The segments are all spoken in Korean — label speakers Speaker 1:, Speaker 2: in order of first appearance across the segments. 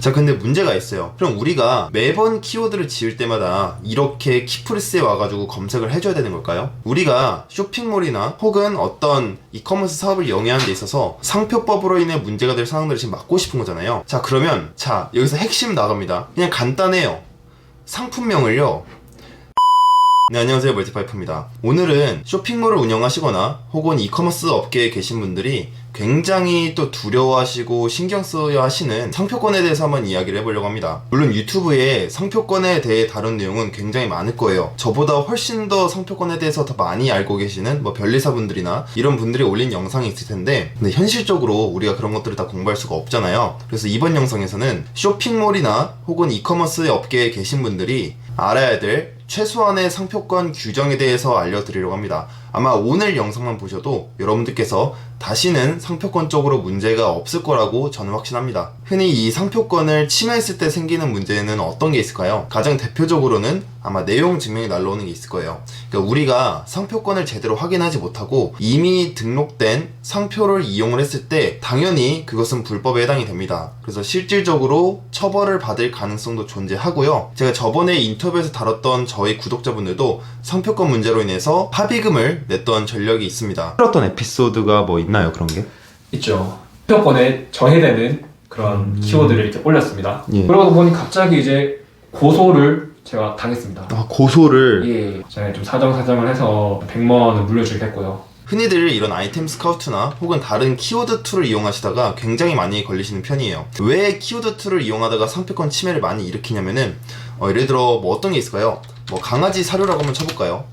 Speaker 1: 자, 근데 문제가 있어요. 그럼 우리가 매번 키워드를 지을 때마다 이렇게 키프리스에 와가지고 검색을 해줘야 되는 걸까요? 우리가 쇼핑몰이나 혹은 어떤 이커머스 사업을 영위하는 데 있어서 상표법으로 인해 문제가 될 상황들을 지금 막고 싶은 거잖아요. 자, 그러면 여기서 핵심 나갑니다. 그냥 간단해요. 상품명을요, 네, 안녕하세요, 멀티파이프입니다. 오늘은 쇼핑몰을 운영하시거나 혹은 이커머스 업계에 계신 분들이 굉장히 또 두려워하시고 신경 써야 하시는 상표권에 대해서 한번 이야기를 해보려고 합니다. 물론 유튜브에 상표권에 대해 다룬 내용은 굉장히 많을 거예요. 저보다 훨씬 더 상표권에 대해서 더 많이 알고 계시는 변리사분들이나 이런 분들이 올린 영상이 있을 텐데, 근데 현실적으로 우리가 그런 것들을 다 공부할 수가 없잖아요. 그래서 이번 영상에서는 쇼핑몰이나 혹은 이커머스 업계에 계신 분들이 알아야 될 최소한의 상표권 규정에 대해서 알려드리려고 합니다. 아마 오늘 영상만 보셔도 여러분들께서 다시는 상표권 쪽으로 문제가 없을 거라고 저는 확신합니다. 흔히 이 상표권을 침해했을 때 생기는 문제는 어떤 게 있을까요? 가장 대표적으로는 아마 내용 증명이 날라오는 게 있을 거예요. 그러니까 우리가 상표권을 제대로 확인하지 못하고 이미 등록된 상표를 이용을 했을 때 당연히 그것은 불법에 해당이 됩니다. 그래서 실질적으로 처벌을 받을 가능성도 존재하고요. 제가 저번에 인터뷰에서 다뤘던 저희 구독자분들도 상표권 문제로 인해서 합의금을 냈던 전력이 있습니다. 어떤 에피소드가 있나요, 그런 게?
Speaker 2: 있죠. 상표권에 저해되는 그런 키워드를 이렇게 올렸습니다.
Speaker 1: 예.
Speaker 2: 그러다 보니 갑자기 이제 고소를 제가 당했습니다.
Speaker 1: 아, 고소를?
Speaker 2: 예. 제가 좀 사정사정을 해서 100만 원을 물려주게 했고요.
Speaker 1: 흔히들 이런 아이템 스카우트나 혹은 다른 키워드 툴을 이용하시다가 굉장히 많이 걸리시는 편이에요. 왜 키워드 툴을 이용하다가 상표권 침해를 많이 일으키냐면은 예를 들어 어떤 게 있을까요? 강아지 사료라고 한번 쳐볼까요?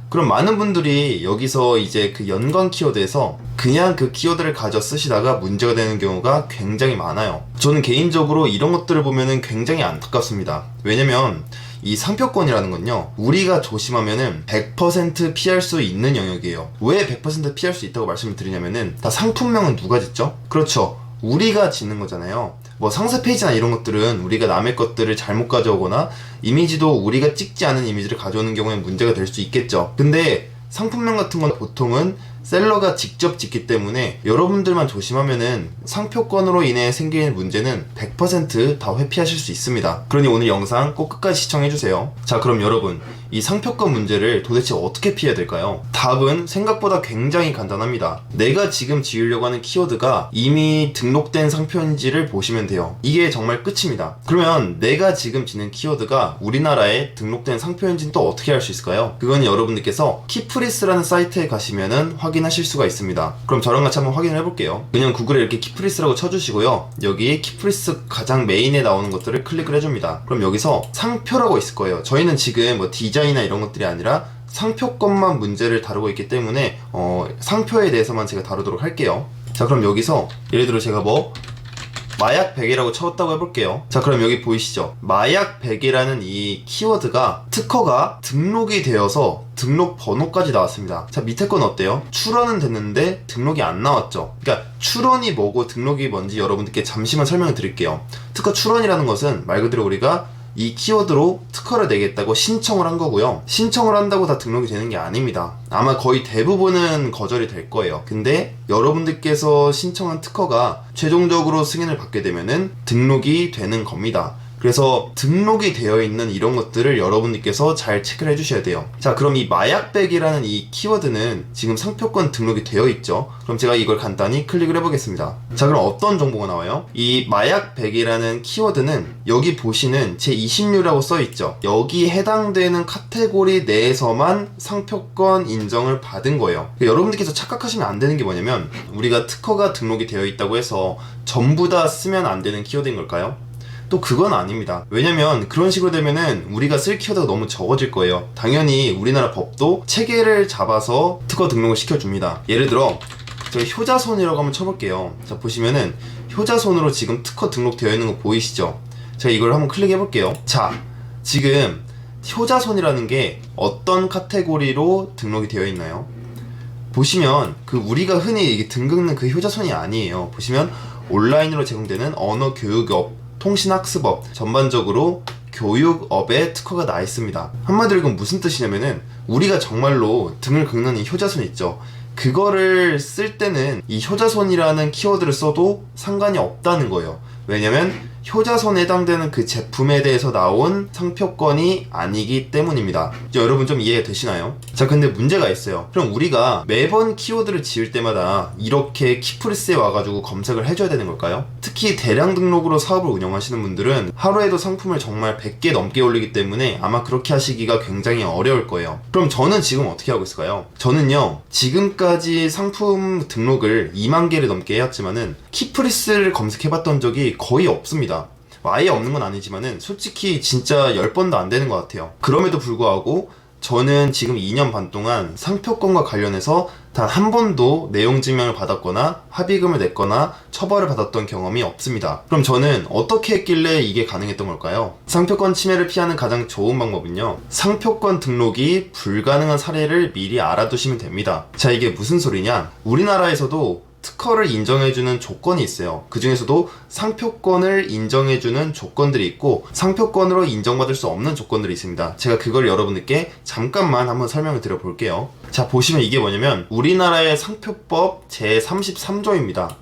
Speaker 1: 그럼 많은 분들이 여기서 이제 그 연관 키워드에서 그냥 그 키워드를 가져 쓰시다가 문제가 되는 경우가 굉장히 많아요. 저는 개인적으로 이런 것들을 보면은 굉장히 안타깝습니다. 왜냐면 이 상표권이라는 건요, 우리가 조심하면은 100% 피할 수 있는 영역이에요. 왜 100% 피할 수 있다고 말씀을 드리냐면은, 다 상품명은 누가 짓죠? 그렇죠, 우리가 짓는 거잖아요. 상세 페이지나 이런 것들은 우리가 남의 것들을 잘못 가져오거나 이미지도 우리가 찍지 않은 이미지를 가져오는 경우에 문제가 될 수 있겠죠. 근데 상품명 같은 건 보통은 셀러가 직접 짓기 때문에 여러분들만 조심하면은 상표권으로 인해 생기는 문제는 100% 다 회피하실 수 있습니다. 그러니 오늘 영상 꼭 끝까지 시청해주세요. 자, 그럼 여러분, 이 상표권 문제를 도대체 어떻게 피해야 될까요? 답은 생각보다 굉장히 간단합니다. 내가 지금 지으려고 하는 키워드가 이미 등록된 상표인지를 보시면 돼요. 이게 정말 끝입니다. 그러면 내가 지금 짓는 키워드가 우리나라에 등록된 상표인지는 또 어떻게 알 수 있을까요? 그건 여러분들께서 키프리스라는 사이트에 가시면은 확인하실 수가 있습니다. 그럼 저랑 같이 한번 확인을 해볼게요. 그냥 구글에 이렇게 키프리스라고 쳐주시고요, 여기 키프리스 가장 메인에 나오는 것들을 클릭을 해줍니다. 그럼 여기서 상표라고 있을 거예요. 저희는 지금 디자인이나 이런 것들이 아니라 상표권만 문제를 다루고 있기 때문에 상표에 대해서만 제가 다루도록 할게요. 자, 그럼 여기서 예를 들어 제가 마약 베개라고 쳤다고 해볼게요. 자, 그럼 여기 보이시죠? 마약 베개라는 이 키워드가 특허가 등록이 되어서 등록 번호까지 나왔습니다. 자, 밑에 건 어때요? 출원은 됐는데 등록이 안 나왔죠? 그러니까 출원이 뭐고 등록이 뭔지 여러분들께 잠시만 설명을 드릴게요. 특허 출원이라는 것은 말 그대로 우리가 이 키워드로 특허를 내겠다고 신청을 한 거고요. 신청을 한다고 다 등록이 되는 게 아닙니다. 아마 거의 대부분은 거절이 될 거예요. 근데 여러분들께서 신청한 특허가 최종적으로 승인을 받게 되면은 등록이 되는 겁니다. 그래서 등록이 되어 있는 이런 것들을 여러분들께서 잘 체크를 해주셔야 돼요. 자, 그럼 이 마약백이라는 이 키워드는 지금 상표권 등록이 되어 있죠. 그럼 제가 이걸 간단히 클릭을 해보겠습니다. 자, 그럼 어떤 정보가 나와요? 이 마약백이라는 키워드는 여기 보시는 제20류라고 써있죠. 여기 해당되는 카테고리 내에서만 상표권 인정을 받은 거예요. 여러분들께서 착각하시면 안 되는 게 뭐냐면, 우리가 특허가 등록이 되어 있다고 해서 전부 다 쓰면 안 되는 키워드인 걸까요? 또 그건 아닙니다. 왜냐면 그런 식으로 되면은 우리가 쓸 키워드가 너무 적어질 거예요. 당연히 우리나라 법도 체계를 잡아서 특허 등록을 시켜줍니다. 예를 들어 제가 효자손이라고 한번 쳐볼게요. 자, 보시면은 효자손으로 지금 특허 등록되어 있는 거 보이시죠? 제가 이걸 한번 클릭해 볼게요. 자, 지금 효자손이라는 게 어떤 카테고리로 등록이 되어 있나요? 보시면 우리가 흔히 이게 등급는 그 효자손이 아니에요. 보시면 온라인으로 제공되는 언어 교육업, 통신학습업, 전반적으로 교육업에 특허가 나 있습니다. 한마디로 이건 무슨 뜻이냐면은 우리가 정말로 등을 긁는 이 효자손 있죠. 그거를 쓸 때는 이 효자손이라는 키워드를 써도 상관이 없다는 거예요. 왜냐면 효자손에 해당되는 그 제품에 대해서 나온 상표권이 아니기 때문입니다. 여러분 좀 이해가 되시나요? 자, 근데 문제가 있어요. 그럼 우리가 매번 키워드를 지을 때마다 이렇게 키프리스에 와가지고 검색을 해줘야 되는 걸까요? 특히 대량 등록으로 사업을 운영하시는 분들은 하루에도 상품을 정말 100개 넘게 올리기 때문에 아마 그렇게 하시기가 굉장히 어려울 거예요. 그럼 저는 지금 어떻게 하고 있을까요? 저는요, 지금까지 상품 등록을 2만 개를 넘게 해왔지만은 키프리스를 검색해봤던 적이 거의 없습니다. 아예 없는 건 아니지만은 솔직히 진짜 10번도 안 되는 것 같아요. 그럼에도 불구하고 저는 지금 2년 반 동안 상표권과 관련해서 단 한 번도 내용 증명을 받았거나 합의금을 냈거나 처벌을 받았던 경험이 없습니다. 그럼 저는 어떻게 했길래 이게 가능했던 걸까요? 상표권 침해를 피하는 가장 좋은 방법은요, 상표권 등록이 불가능한 사례를 미리 알아두시면 됩니다. 자, 이게 무슨 소리냐? 우리나라에서도 특허를 인정해주는 조건이 있어요. 그 중에서도 상표권을 인정해주는 조건들이 있고 상표권으로 인정받을 수 없는 조건들이 있습니다. 제가 그걸 여러분들께 잠깐만 한번 설명을 드려볼게요. 자, 보시면 이게 뭐냐면 우리나라의 상표법 제33조입니다.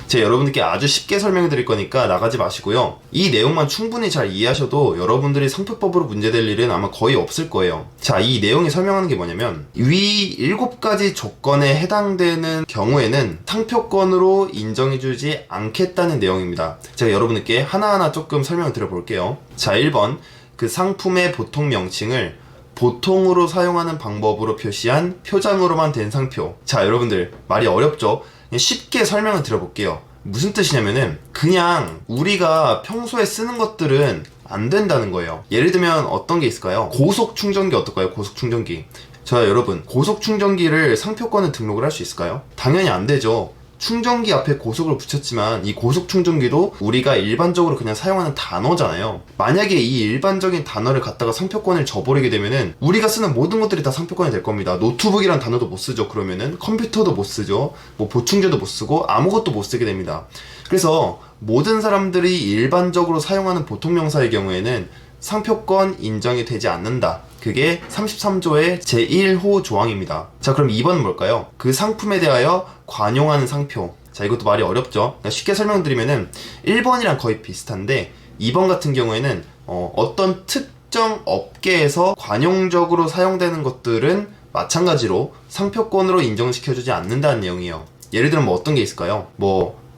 Speaker 1: 제가 여러분들께 아주 쉽게 설명해 드릴 거니까 나가지 마시고요. 이 내용만 충분히 잘 이해하셔도 여러분들이 상표법으로 문제될 일은 아마 거의 없을 거예요. 자, 이 내용이 설명하는 게 뭐냐면 위 7가지 조건에 해당되는 경우에는 상표권으로 인정해주지 않겠다는 내용입니다. 제가 여러분들께 하나하나 조금 설명을 드려볼게요. 자, 1번, 그 상품의 보통 명칭을 보통으로 사용하는 방법으로 표시한 표장으로만 된 상표. 자, 여러분들 말이 어렵죠? 쉽게 설명을 드려볼게요. 무슨 뜻이냐면은 그냥 우리가 평소에 쓰는 것들은 안 된다는 거예요. 예를 들면 어떤 게 있을까요? 고속 충전기 어떨까요? 고속 충전기. 자, 여러분, 고속 충전기를 상표권에 등록을 할 수 있을까요? 당연히 안 되죠. 충전기 앞에 고속을 붙였지만 이 고속 충전기도 우리가 일반적으로 그냥 사용하는 단어잖아요. 만약에 이 일반적인 단어를 갖다가 상표권을 줘버리게 되면은 우리가 쓰는 모든 것들이 다 상표권이 될 겁니다. 노트북이란 단어도 못 쓰죠. 그러면은 컴퓨터도 못 쓰죠. 뭐 보충제도 못 쓰고 아무것도 못 쓰게 됩니다. 그래서 모든 사람들이 일반적으로 사용하는 보통 명사의 경우에는 상표권 인정이 되지 않는다. 그게 33조의 제1호 조항입니다. 자, 그럼 2번은 뭘까요? 그 상품에 대하여 관용하는 상표. 자, 이것도 말이 어렵죠? 쉽게 설명드리면은 1번이랑 거의 비슷한데 2번 같은 경우에는 어떤 특정 업계에서 관용적으로 사용되는 것들은 마찬가지로 상표권으로 인정시켜주지 않는다는 내용이에요. 예를 들면 뭐 어떤 게 있을까요?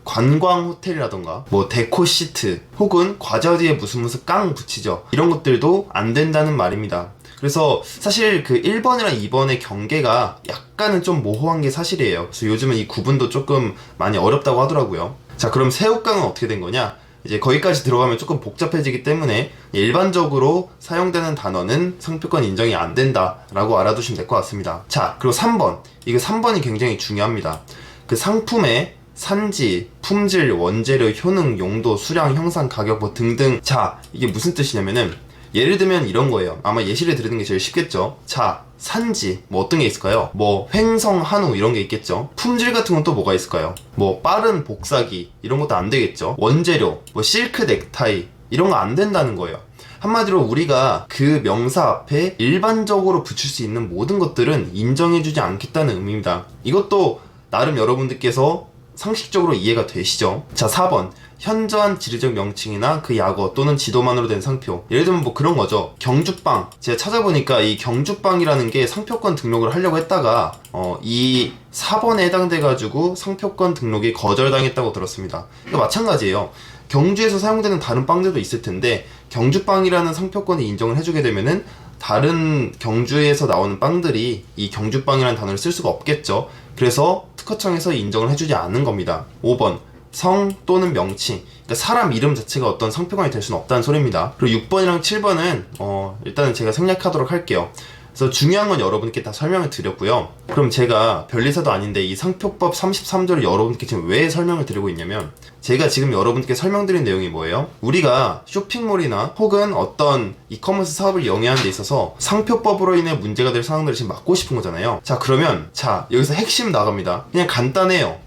Speaker 1: 관광 호텔이라던가 데코 시트 혹은 과자 뒤에 무슨 깡 붙이죠. 이런 것들도 안 된다는 말입니다. 그래서 사실 그 1번이랑 2번의 경계가 약간은 좀 모호한 게 사실이에요. 그래서 요즘은 이 구분도 조금 많이 어렵다고 하더라고요. 자, 그럼 새우깡은 어떻게 된 거냐? 이제 거기까지 들어가면 조금 복잡해지기 때문에 일반적으로 사용되는 단어는 상표권 인정이 안 된다라고 알아두시면 될 것 같습니다. 자, 그리고 3번. 이거 3번이 굉장히 중요합니다. 그 상품의 산지, 품질, 원재료, 효능, 용도, 수량, 형상, 가격 등등. 자, 이게 무슨 뜻이냐면은 예를 들면 이런 거예요. 아마 예시를 드리는 게 제일 쉽겠죠. 자, 산지 어떤 게 있을까요? 횡성, 한우 이런 게 있겠죠. 품질 같은 건 또 뭐가 있을까요? 빠른 복사기 이런 것도 안 되겠죠. 원재료, 실크 넥타이 이런 거 안 된다는 거예요. 한마디로 우리가 그 명사 앞에 일반적으로 붙일 수 있는 모든 것들은 인정해주지 않겠다는 의미입니다. 이것도 나름 여러분들께서 상식적으로 이해가 되시죠? 자, 4번. 현저한 지리적 명칭이나 그 약어 또는 지도만으로 된 상표. 예를 들면 그런 거죠. 경주빵. 제가 찾아보니까 이 경주빵이라는 게 상표권 등록을 하려고 했다가 이 4번에 해당돼가지고 상표권 등록이 거절당했다고 들었습니다. 이거 마찬가지예요. 경주에서 사용되는 다른 빵들도 있을 텐데 경주빵이라는 상표권을 인정을 해주게 되면은 다른 경주에서 나오는 빵들이 이 경주빵이라는 단어를 쓸 수가 없겠죠. 그래서 특허청에서 인정을 해주지 않는 겁니다. 5번. 성 또는 명칭. 그러니까 사람 이름 자체가 어떤 상표권이 될 수는 없다는 소리입니다. 그리고 6번이랑 7번은 일단은 제가 생략하도록 할게요. 그래서 중요한 건 여러분께 다 설명을 드렸고요. 그럼 제가 별리사도 아닌데 이 상표법 33조를 여러분께 지금 왜 설명을 드리고 있냐면 제가 지금 여러분께 설명드린 내용이 뭐예요? 우리가 쇼핑몰이나 혹은 어떤 이커머스 사업을 영위하는 데 있어서 상표법으로 인해 문제가 될 상황들을 지금 막고 싶은 거잖아요. 자, 그러면 여기서 핵심 나갑니다. 그냥 간단해요.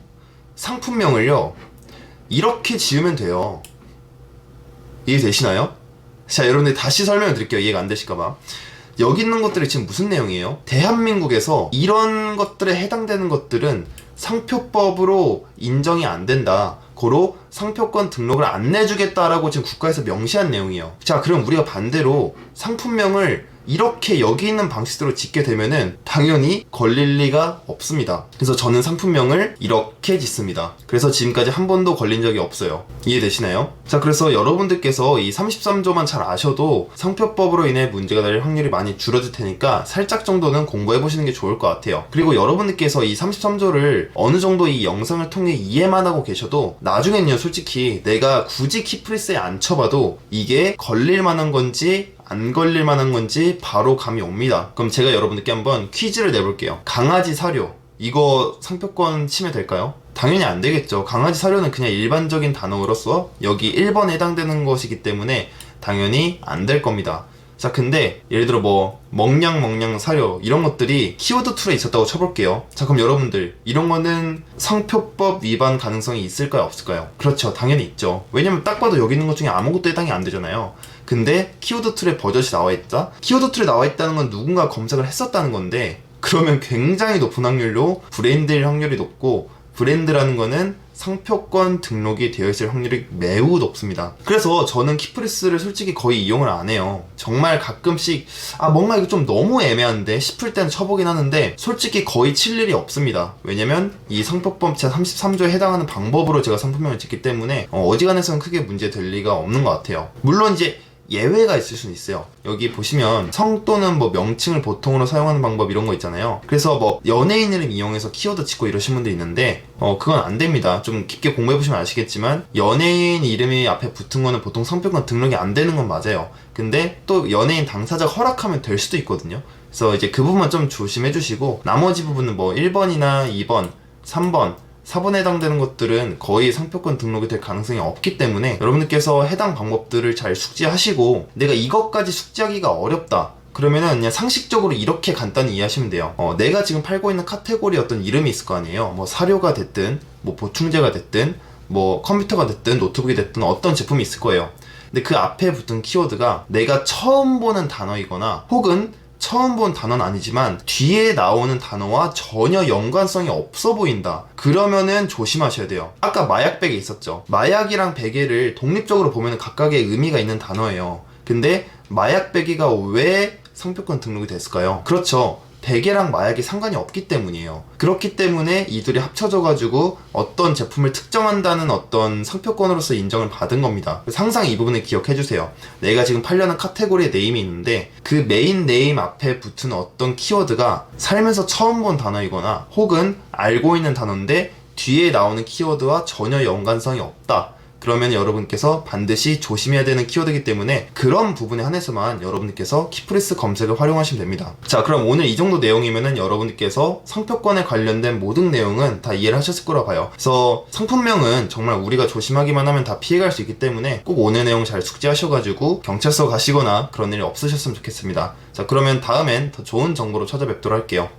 Speaker 1: 상품명을요 이렇게 지으면 돼요. 이해되시나요? 자, 여러분들 다시 설명을 드릴게요. 이해가 안 되실까봐. 여기 있는 것들이 지금 무슨 내용이에요? 대한민국에서 이런 것들에 해당되는 것들은 상표법으로 인정이 안 된다. 고로 상표권 등록을 안 내주겠다라고 지금 국가에서 명시한 내용이에요. 자, 그럼 우리가 반대로 상품명을 이렇게 여기 있는 방식대로 짓게 되면은 당연히 걸릴 리가 없습니다. 그래서 저는 상품명을 이렇게 짓습니다. 그래서 지금까지 한 번도 걸린 적이 없어요. 이해되시나요? 자, 그래서 여러분들께서 이 33조만 잘 아셔도 상표법으로 인해 문제가 될 확률이 많이 줄어들 테니까 살짝 정도는 공부해보시는 게 좋을 것 같아요. 그리고 여러분들께서 이 33조를 어느 정도 이 영상을 통해 이해만 하고 계셔도 나중엔요, 솔직히 내가 굳이 키프리스에 안 쳐봐도 이게 걸릴 만한 건지 안 걸릴 만한 건지 바로 감이 옵니다. 그럼 제가 여러분들께 한번 퀴즈를 내볼게요. 강아지 사료, 이거 상표권 침해 될까요? 당연히 안 되겠죠. 강아지 사료는 그냥 일반적인 단어로서 여기 1번에 해당되는 것이기 때문에 당연히 안 될 겁니다. 자, 근데 예를 들어 뭐 먹냥 사료 이런 것들이 키워드 툴에 있었다고 쳐볼게요. 자, 그럼 여러분들 이런 거는 상표법 위반 가능성이 있을까요, 없을까요? 그렇죠, 당연히 있죠. 왜냐면 딱 봐도 여기 있는 것 중에 아무것도 해당이 안 되잖아요. 근데 키워드 툴에 버젓이 나와 있다? 키워드 툴에 나와 있다는 건 누군가 검색을 했었다는 건데, 그러면 굉장히 높은 확률로 브랜드일 확률이 높고, 브랜드라는 거는 상표권 등록이 되어 있을 확률이 매우 높습니다. 그래서 저는 키프리스를 솔직히 거의 이용을 안 해요. 정말 가끔씩 뭔가 이거 좀 너무 애매한데 싶을 땐 쳐보긴 하는데 솔직히 거의 칠 일이 없습니다. 왜냐면 이 상표법 제33조에 해당하는 방법으로 제가 상품명을 짓기 때문에 어지간해서는 크게 문제 될 리가 없는 것 같아요. 물론 이제 예외가 있을 수는 있어요. 여기 보시면 성 또는 뭐 명칭을 보통으로 사용하는 방법 이런 거 있잖아요. 그래서 뭐 연예인 이름 이용해서 키워드 짓고 이러신 분들 있는데 그건 안 됩니다. 좀 깊게 공부해보시면 아시겠지만 연예인 이름이 앞에 붙은 거는 보통 상표권 등록이 안 되는 건 맞아요. 근데 또 연예인 당사자가 허락하면 될 수도 있거든요. 그래서 이제 그 부분만 좀 조심해 주시고 나머지 부분은 뭐 1번이나 2번, 3번 4번에 해당되는 것들은 거의 상표권 등록이 될 가능성이 없기 때문에 여러분들께서 해당 방법들을 잘 숙지하시고, 내가 이것까지 숙지하기가 어렵다 그러면은 그냥 상식적으로 이렇게 간단히 이해하시면 돼요. 내가 지금 팔고 있는 카테고리 어떤 이름이 있을 거 아니에요. 뭐 사료가 됐든 뭐 보충제가 됐든 뭐 컴퓨터가 됐든 노트북이 됐든 어떤 제품이 있을 거예요. 근데 그 앞에 붙은 키워드가 내가 처음 보는 단어이거나 혹은 처음 본 단어는 아니지만 뒤에 나오는 단어와 전혀 연관성이 없어 보인다. 그러면은 조심하셔야 돼요. 아까 마약 베개 있었죠. 마약이랑 베개를 독립적으로 보면 각각의 의미가 있는 단어예요. 근데 마약 베개가 왜 상표권 등록이 됐을까요? 그렇죠, 베개랑 마약이 상관이 없기 때문이에요. 그렇기 때문에 이들이 합쳐져가지고 어떤 제품을 특정한다는 어떤 상표권으로서 인정을 받은 겁니다. 그래서 항상 이 부분을 기억해주세요. 내가 지금 팔려는 카테고리의 네임이 있는데 그 메인 네임 앞에 붙은 어떤 키워드가 살면서 처음 본 단어이거나 혹은 알고 있는 단어인데 뒤에 나오는 키워드와 전혀 연관성이 없다. 그러면 여러분께서 반드시 조심해야 되는 키워드이기 때문에 그런 부분에 한해서만 여러분들께서 키프리스 검색을 활용하시면 됩니다. 자, 그럼 오늘 이 정도 내용이면은 여러분들께서 상표권에 관련된 모든 내용은 다 이해를 하셨을 거라 봐요. 그래서 상품명은 정말 우리가 조심하기만 하면 다 피해갈 수 있기 때문에 꼭 오늘 내용 잘 숙지하셔가지고 경찰서 가시거나 그런 일이 없으셨으면 좋겠습니다. 자, 그러면 다음엔 더 좋은 정보로 찾아뵙도록 할게요.